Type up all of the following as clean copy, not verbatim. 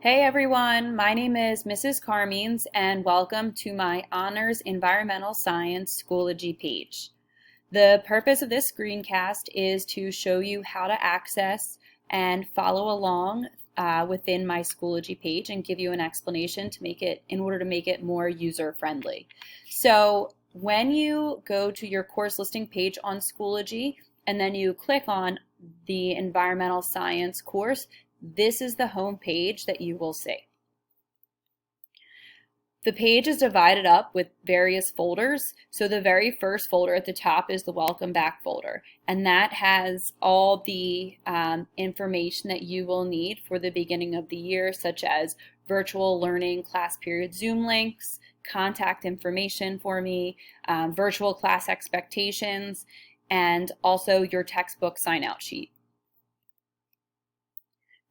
Hey everyone, my name is Mrs. Carmeans and welcome to my Honors Environmental Science Schoology page. The purpose of this screencast is to show you how to access and follow along within my Schoology page and give you an explanation to make it in order to make it more user friendly. So when you go to your course listing page on Schoology and then you click on the environmental science course, this is the home page that you will see. The page is divided up with various folders. So the very first folder at the top is the Welcome Back folder, and that has all the information that you will need for the beginning of the year, such as virtual learning class period Zoom links, contact information for me, virtual class expectations, and also your textbook sign-out sheet.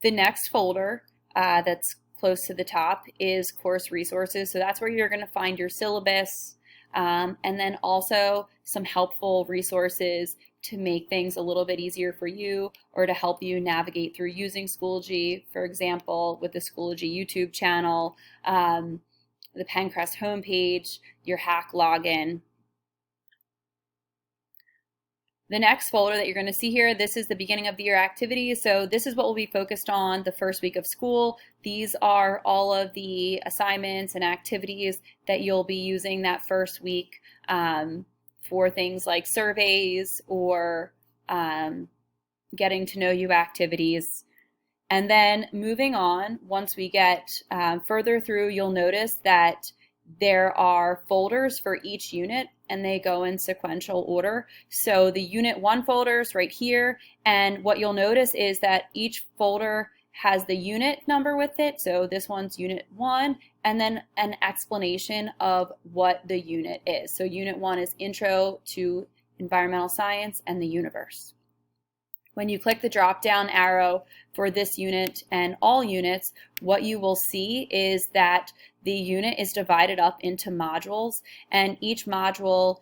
The next folder that's close to the top is course resources. So that's where you're going to find your syllabus and then also some helpful resources to make things a little bit easier for you or to help you navigate through using Schoology. For example, with the Schoology YouTube channel, the Pencrest homepage, your hack login. The next folder that you're going to see here, this is the beginning of the year activities. So this is what will be focused on the first week of school. These are all of the assignments and activities that you'll be using that first week for things like surveys or getting to know you activities. And then moving on, once we get further through, you'll notice that there are folders for each unit and they go in sequential order. So the Unit 1 folder is right here, and what you'll notice is that each folder has the unit number with it. So this one's Unit 1, and then an explanation of what the unit is. So Unit 1 is Intro to Environmental Science and the Universe. When you click the drop-down arrow for this unit and all units, what you will see is that the unit is divided up into modules, and each module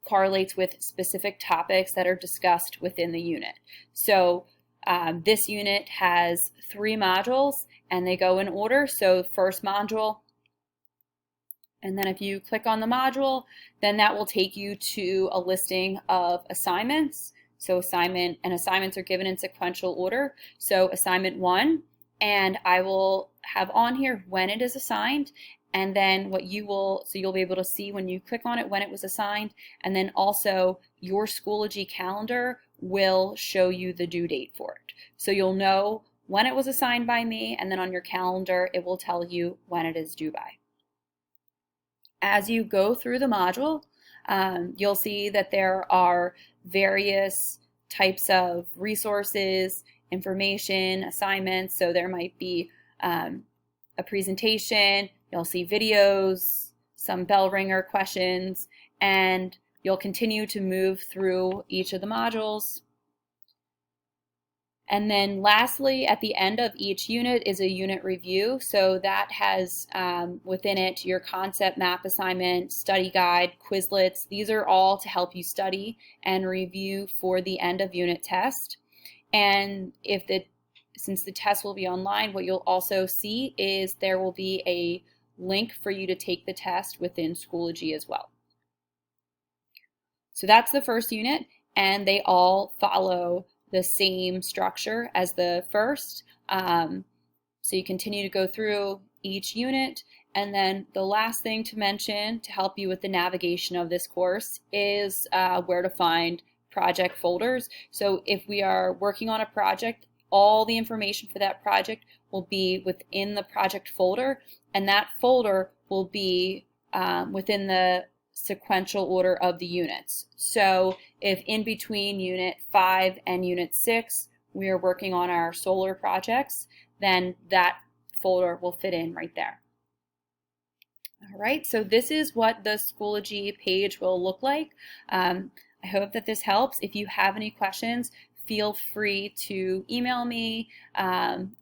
correlates with specific topics that are discussed within the unit. So this unit has 3 modules, and they go in order. So first module, and then if you click on the module, then that will take you to a listing of assignments. So assignments are given in sequential order. So assignment 1, and I will have on here when it is assigned, and then so you'll be able to see when you click on it when it was assigned, and then also your Schoology calendar will show you the due date for it. So you'll know when it was assigned by me, and then on your calendar it will tell you when it is due by. As you go through the module, you'll see that there are various types of resources, information, assignments. So there might be a presentation, you'll see videos, some bell ringer questions, and you'll continue to move through each of the modules. And then lastly, at the end of each unit is a unit review. So that has within it your concept map assignment, study guide, Quizlets. These are all to help you study and review for the end of unit test. And since the test will be online, what you'll also see is there will be a link for you to take the test within Schoology as well. So that's the first unit, and they all follow the same structure as the first. So you continue to go through each unit, and then the last thing to mention to help you with the navigation of this course is where to find project folders. So if we are working on a project, all the information for that project will be within the project folder, and that folder will be within the sequential order of the units. So if in between Unit 5 and Unit 6 we are working on our solar projects, then that folder will fit in right there. All right, so this is what the Schoology page will look like. I hope that this helps. If you have any questions, feel free to email me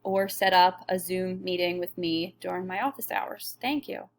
or set up a Zoom meeting with me during my office hours. Thank you.